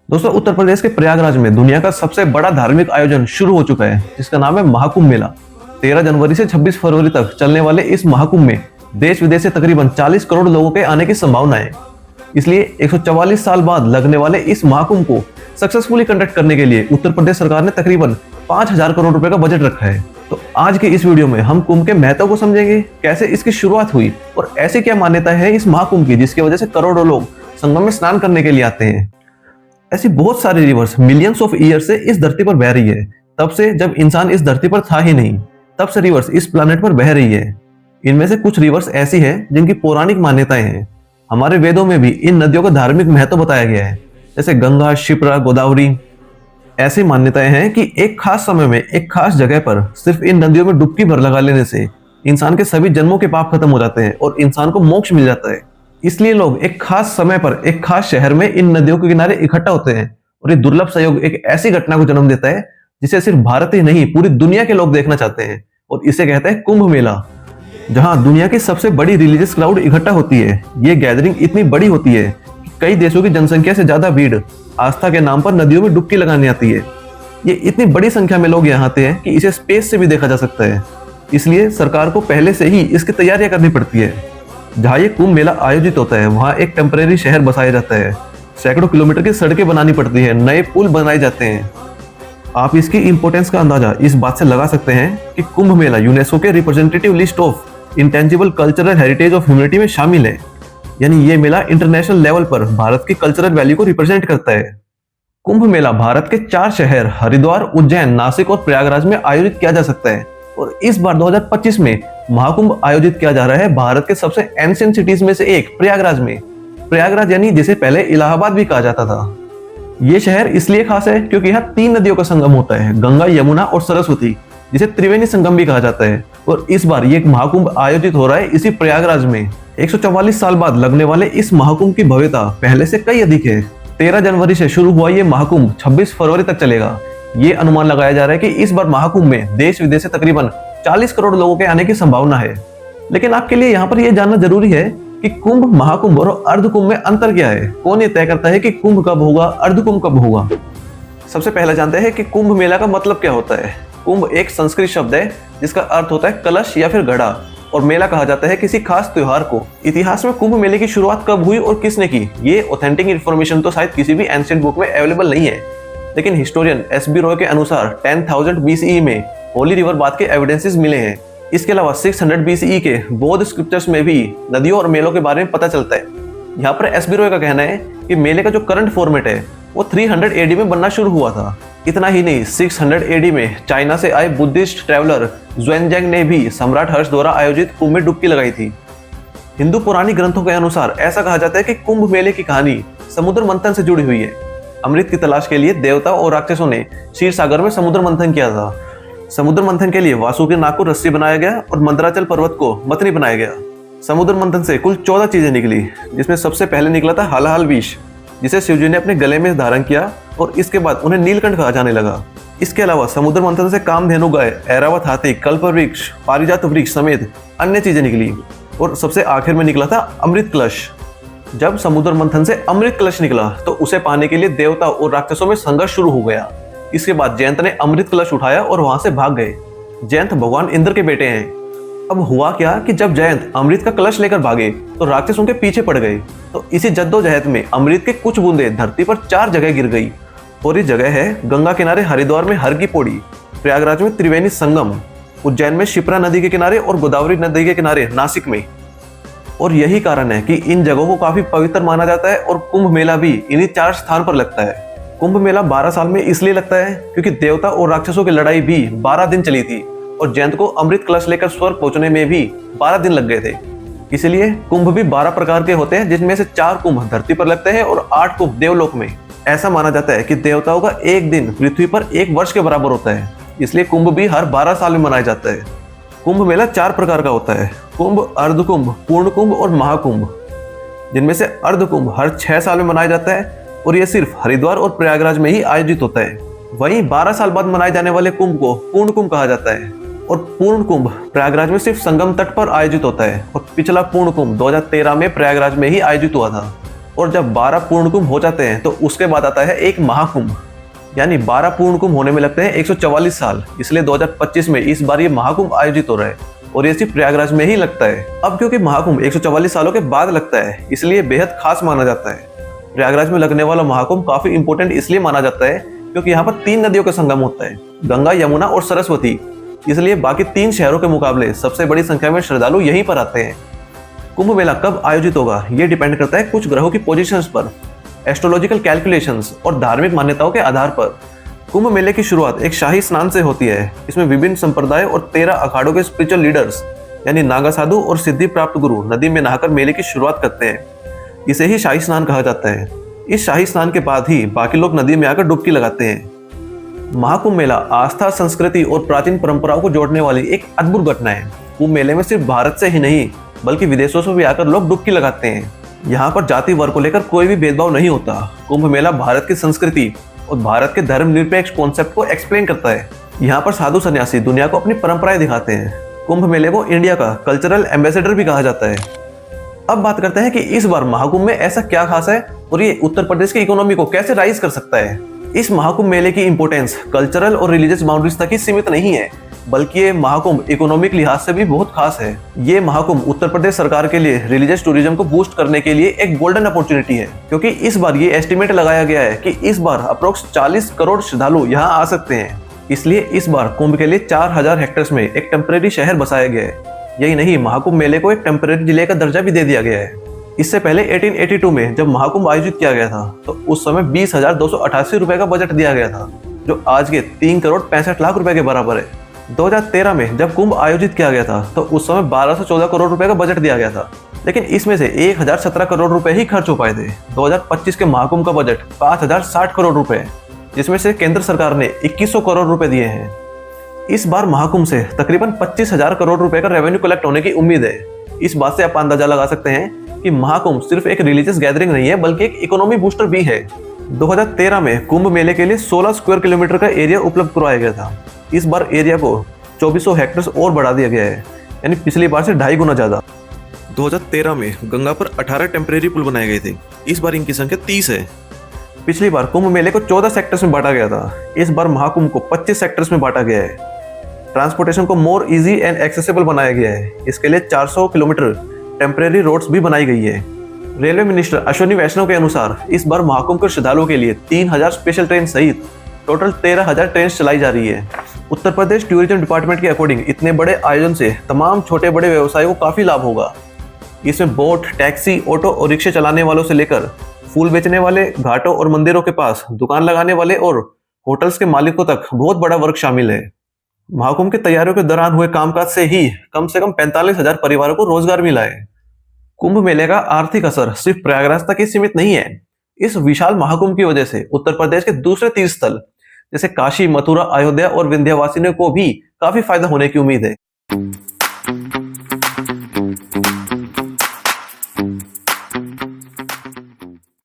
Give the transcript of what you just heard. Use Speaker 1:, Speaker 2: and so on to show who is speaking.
Speaker 1: दोस्तों, उत्तर प्रदेश के प्रयागराज में दुनिया का सबसे बड़ा धार्मिक आयोजन शुरू हो चुका है, जिसका नाम है महाकुंभ मेला। 13 जनवरी से 26 फरवरी तक चलने वाले इस महाकुंभ में देश विदेश से तकरीबन 40 करोड़ लोगों के आने की संभावना है। इसलिए 144 साल बाद लगने वाले इस महाकुंभ को सक्सेसफुली कंडक्ट करने के लिए उत्तर प्रदेश सरकार ने तकरीबन 5,000 करोड़ रुपए का बजट रखा है। तो आज के इस वीडियो में हम कुंभ के महत्व को समझेंगे, कैसे इसकी शुरुआत हुई और ऐसी क्या मान्यता है इस महाकुंभ की जिसकी वजह से करोड़ों लोग संगम में स्नान करने के लिए आते हैं। ऐसी बहुत सारी रिवर्स मिलियंस ऑफ ईयर से इस धरती पर बह रही है। तब से जब इंसान इस धरती पर था ही नहीं, तब से रिवर्स इस प्लानेट पर बह रही है। इनमें से कुछ रिवर्स ऐसी है जिनकी पौराणिक मान्यताएं हैं। हमारे वेदों में भी इन नदियों का धार्मिक महत्व बताया गया है, जैसे गंगा, शिप्रा, गोदावरी। ऐसी मान्यताएं हैं कि एक खास समय में एक खास जगह पर सिर्फ इन नदियों में डुबकी भर लगा लेने से इंसान के सभी जन्मों के पाप खत्म हो जाते हैं और इंसान को मोक्ष मिल जाता है। इसलिए लोग एक खास समय पर एक खास शहर में इन नदियों के किनारे इकट्ठा होते हैं और ये दुर्लभ संयोग एक ऐसी घटना को जन्म देता है जिसे सिर्फ भारत ही नहीं पूरी दुनिया के लोग देखना चाहते हैं, और इसे कहते हैं कुंभ मेला, जहां दुनिया की सबसे बड़ी रिलीजियस क्राउड इकट्ठा होती है। ये गैदरिंग इतनी बड़ी होती है कि कई देशों की जनसंख्या से ज्यादा भीड़ आस्था के नाम पर नदियों में डुबकी लगाने आती है। ये इतनी बड़ी संख्या में लोग यहाँ आते हैं कि इसे स्पेस से भी देखा जा सकता है। इसलिए सरकार को पहले से ही इसकी तैयारियां करनी पड़ती है। जहाँ ये कुंभ मेला आयोजित होता है वहाँ एक टेम्परेरी शहर बसाया जाता है, सैकड़ों किलोमीटर की सड़कें बनानी पड़ती है, नए पुल बनाए जाते हैं। आप इसकी इंपोर्टेंस का अंदाजा इस बात से लगा सकते हैं कि कुंभ मेला यूनेस्को के representative list of intangible cultural heritage of humanity में शामिल है। यानी ये मेला इंटरनेशनल लेवल पर भारत की कल्चरल वैल्यू को रिप्रेजेंट करता है। कुंभ मेला भारत के 4 शहर हरिद्वार, उज्जैन, नासिक और प्रयागराज में आयोजित किया जा सकता है। और इस बार 2025 में महाकुंभ आयोजित किया जा रहा है भारत के सबसे एंशिएंट सिटीज में से एक प्रयागराज में। प्रयागराज यानी जिसे पहले इलाहाबाद भी कहा जाता था। ये शहर इसलिए खास है क्योंकि यहाँ 3 नदियों का संगम होता है, गंगा, यमुना और सरस्वती, जिसे त्रिवेणी संगम भी कहा जाता है। और इस बार ये महाकुंभ आयोजित हो रहा है इसी प्रयागराज में। 144 साल बाद लगने वाले इस महाकुंभ की भव्यता पहले से कई अधिक है। 13 जनवरी से शुरू हुआ ये महाकुंभ 26 फरवरी तक चलेगा। ये अनुमान लगाया जा रहा है कि इस बार महाकुंभ में देश विदेश से तकरीबन 40 करोड़ लोगों के आने की संभावना है। लेकिन आपके लिए यहाँ पर यह जानना जरूरी है कि कुंभ, महाकुंभ और अर्धकुंभ में अंतर क्या है। कौन ये तय करता है कि कुंभ कब होगा, अर्धकुंभ कब होगा। सबसे पहले जानते हैं कि कुंभ मेला का मतलब क्या होता है। कुंभ एक संस्कृत शब्द है जिसका अर्थ होता है कलश या फिर घड़ा, और मेला कहा जाता है किसी खास त्योहार को। इतिहास में कुंभ मेले की शुरुआत कब हुई और किसने की, ये ऑथेंटिक इन्फॉर्मेशन तो शायद किसी भी एंशिएंट बुक में अवेलेबल नहीं है। लेकिन हिस्टोरियन एस.बी. रॉय के अनुसार 10,000 BCE में होली रिवर बाथ के एविडेंसेस मिले हैं। इसके अलावा 600 BCE के बौद्ध स्क्रिप्चर्स में भी नदियों और मेलों के बारे में पता चलता है। यहाँ पर एस.बी. रॉय का कहना है कि मेले का जो करंट फॉर्मेट है वो 300 AD में बनना शुरू हुआ था। इतना ही नहीं, 600 AD में चाइना से आए बुद्धिस्ट ट्रैवलर ज़ुएनज़ैंग ने भी सम्राट हर्ष द्वारा आयोजित कुंभ में डुबकी लगाई थी। हिंदू पौराणिक ग्रंथों के अनुसार ऐसा कहा जाता है कि कुंभ मेले की कहानी समुद्र मंथन से जुड़ी हुई है। अमृत की तलाश के लिए देवता और राक्षसों ने क्षीर सागर में समुद्र मंथन किया था। समुद्र मंथन के लिए वासुकी नाग को रस्सी बनाया गया और मंदराचल पर्वत को मतनी बनाया गया। समुद्र मंथन से कुल 14 चीजें निकली, जिसमें सबसे पहले निकला था हलाहल विष, जिसे शिवजी ने अपने गले में धारण किया और इसके बाद उन्हें नीलकंठ कहा जाने लगा। इसके अलावा समुद्र मंथन से कामधेनु गाय, ऐरावत हाथी, कल्प वृक्ष, पारिजात वृक्ष समेत अन्य चीजें निकली। और सबसे आखिर में निकला था अमृत कलश। जब समुद्र मंथन से अमृत कलश निकला तो उसे पाने के लिए देवता और राक्षसों में संघर्ष शुरू हो गया। इसके बाद जयंत ने अमृत कलश उठाया और वहां से भाग गए। जयंत भगवान इंद्र के बेटे हैं। अब हुआ क्या कि जब जयंत अमृत का कलश लेकर भागे तो राक्षस उनके पीछे पड़ गए। तो इसी जद्दोजहद में अमृत के कुछ बूंदे धरती पर 4 जगह गिर गई। और ये जगह है गंगा किनारे हरिद्वार में हर की पौड़ी, प्रयागराज में त्रिवेणी संगम, उज्जैन में शिप्रा नदी के किनारे और गोदावरी नदी के किनारे नासिक में। और यही कारण है कि इन जगहों को काफी पवित्र माना जाता है और कुंभ मेला भी इन्हीं 4 स्थान पर लगता है। कुंभ मेला 12 साल में इसलिए लगता है क्योंकि देवता और राक्षसों की लड़ाई भी 12 दिन चली थी और जयंत को अमृत कलश लेकर स्वर्ग पहुंचने में भी 12 दिन लग गए थे। इसलिए कुंभ भी 12 प्रकार के होते हैं, जिनमें से 4 कुंभ धरती पर लगते हैं और 8 कुंभ देवलोक में। ऐसा माना जाता है कि देवताओं का एक दिन पृथ्वी पर 1 वर्ष के बराबर होता है, इसलिए कुंभ भी हर 12 साल में मनाया जाता है। कुंभ मेला 4 प्रकार का होता है, कुंभ, अर्धकुंभ, पूर्ण कुंभ और महाकुंभ, जिनमें से अर्धकुंभ हर 6 साल में मनाया जाता है और यह सिर्फ हरिद्वार और प्रयागराज में ही आयोजित होता है। वहीं 12 साल बाद मनाए जाने वाले कुंभ को पूर्ण कुंभ कहा जाता है और पूर्ण कुंभ प्रयागराज में सिर्फ संगम तट पर आयोजित होता है और पिछला पूर्ण कुंभ 2013 में प्रयागराज में ही आयोजित हुआ था। और जब 12 पूर्ण कुंभ हो जाते हैं तो उसके बाद आता है एक महाकुंभ। यानी 12 पूर्ण कुंभ होने में लगते हैं 144 साल। इसलिए 2025 में इस बार ये महाकुंभ आयोजित हो रहा है और ये सिर्फ प्रयागराज में ही लगता है। अब क्योंकि महाकुंभ 144 सालों के बाद लगता है इसलिए बेहद खास माना जाता है। प्रयागराज में लगने वाला महाकुंभ काफी इंपॉर्टेंट इसलिए माना जाता है क्योंकि यहाँ पर 3 नदियों का संगम होता है, गंगा, यमुना और सरस्वती। इसलिए बाकी 3 शहरों के मुकाबले सबसे बड़ी संख्या में श्रद्धालु यहीं पर आते हैं। कुंभ मेला कब आयोजित होगा ये डिपेंड करता है कुछ ग्रहों की पोजीशंस पर, एस्ट्रोलॉजिकल कैलकुलेशंस और धार्मिक मान्यताओं के आधार पर। कुंभ मेले की शुरुआत एक शाही स्नान से होती है। इसमें विभिन्न संप्रदाय और 13 अखाड़ों के स्पिरिचुअल लीडर्स यानी नागा साधु और सिद्धि प्राप्त गुरु नदी में नहाकर मेले की शुरुआत करते हैं। इसे ही शाही स्नान कहा जाता है। इस शाही स्नान के बाद ही बाकी लोग नदी में आकर डुबकी लगाते हैं। महाकुंभ मेला आस्था, संस्कृति और प्राचीन परंपराओं को जोड़ने वाली एक अद्भुत घटना है। कुंभ मेले में सिर्फ भारत से ही नहीं बल्कि विदेशों से भी आकर लोग डुबकी लगाते हैं। यहाँ पर जाति वर्ग को लेकर कोई भी भेदभाव नहीं होता। कुंभ मेला भारत की संस्कृति और भारत के धर्मनिरपेक्ष कॉन्सेप्ट को एक्सप्लेन करता है। यहाँ पर साधु सन्यासी दुनिया को अपनी परंपराएं दिखाते हैं। कुंभ मेले को इंडिया का कल्चरल एम्बेसडर भी कहा जाता है। अब बात करते हैं कि इस बार महाकुंभ में ऐसा क्या खास है और ये उत्तर प्रदेश की इकोनॉमी को कैसे राइज कर सकता है। इस महाकुंभ मेले की इंपोर्टेंस कल्चरल और रिलीजियस बाउंड्रीज तक ही सीमित नहीं है बल्कि ये महाकुंभ इकोनॉमिक लिहाज से भी बहुत खास है। ये महाकुंभ उत्तर प्रदेश सरकार के लिए रिलीजियस टूरिज्म को बूस्ट करने के लिए एक गोल्डन अपॉर्चुनिटी है क्योंकि इस बार ये एस्टिमेट लगाया गया है कि इस बार अप्रोक्स 40 करोड़ श्रद्धालु यहाँ आ सकते हैं। इसलिए इस बार कुंभ के लिए 4000 हेक्टेयर्स में एक टेम्परेरी शहर बसाया गया है। यही नहीं, महाकुंभ मेले को एक टेम्परेरी जिले का दर्जा भी दे दिया गया है। इससे पहले 1882 में जब महाकुंभ आयोजित किया गया था तो उस समय 20,288 रुपए का बजट दिया गया था जो आज के 3 करोड़ 65 लाख रुपए के बराबर है। 2013 में जब कुंभ आयोजित किया गया था तो उस समय 1214 करोड़ रुपए का बजट दिया गया था, लेकिन इसमें से 1017 करोड़ रुपए ही खर्च हो पाए थे। 2025 के महाकुंभ का बजट 5060 करोड़ रुपए है, जिसमें से केंद्र सरकार ने 2100 करोड़ रुपए दिए हैं। इस बार महाकुंभ से तकरीबन 25,000 करोड़ रुपए का रेवेन्यू कलेक्ट होने की उम्मीद है। इस बात से आप अंदाजा लगा सकते हैं कि महाकुंभ सिर्फ एक रिलीजियस गैदरिंग नहीं है बल्कि एक इकोनॉमी बूस्टर भी है। 2013 में कुंभ मेले के लिए 16 स्क्वायर किलोमीटर का एरिया उपलब्ध करवाया गया था। इस बार एरिया को 2400 हेक्टेयर्स और बढ़ा दिया गया है, यानी पिछली बार से 2.5 गुना ज्यादा। 2013 में गंगा पर 18 टेम्परेरी पुल बनाए गए थे, इस बार इनकी संख्या 30 है। पिछली बार कुंभ मेले को 14 सेक्टर्स में बांटा गया था, इस बार महाकुंभ को 25 सेक्टर्स में बांटा गया है। ट्रांसपोर्टेशन को मोर इजी एंड एक्सेसिबल बनाया गया है। इसके लिए 400 किलोमीटर टेम्परेरी रोड्स भी बनाई गई है। रेलवे मिनिस्टर अश्विनी वैष्णव के अनुसार इस बार महाकुंभ के श्रद्धालुओं के लिए 3000 स्पेशल ट्रेन सहित टोटल 13,000 ट्रेन चलाई जा रही है। उत्तर प्रदेश टूरिज्म डिपार्टमेंट के अकॉर्डिंग इतने बड़े आयोजन से तमाम छोटे बड़े व्यवसायों को काफी लाभ होगा। इसमें बोट, टैक्सी, ऑटो और रिक्शे चलाने वालों से लेकर फूल बेचने वाले, घाटों और मंदिरों के पास दुकान लगाने वाले और होटल्स के मालिकों तक बहुत बड़ा वर्ग शामिल है। महाकुंभ की तैयारियों के दौरान हुए कामकाज से कम 45,000 परिवारों को रोजगार मिला है। कुंभ मेले का आर्थिक असर सिर्फ प्रयागराज तक ही सीमित नहीं है। इस विशाल महाकुंभ की वजह से उत्तर प्रदेश के दूसरे तीर्थ स्थल जैसे काशी, मथुरा, अयोध्या और विंध्यवासिनी को भी काफी फायदा होने की उम्मीद है।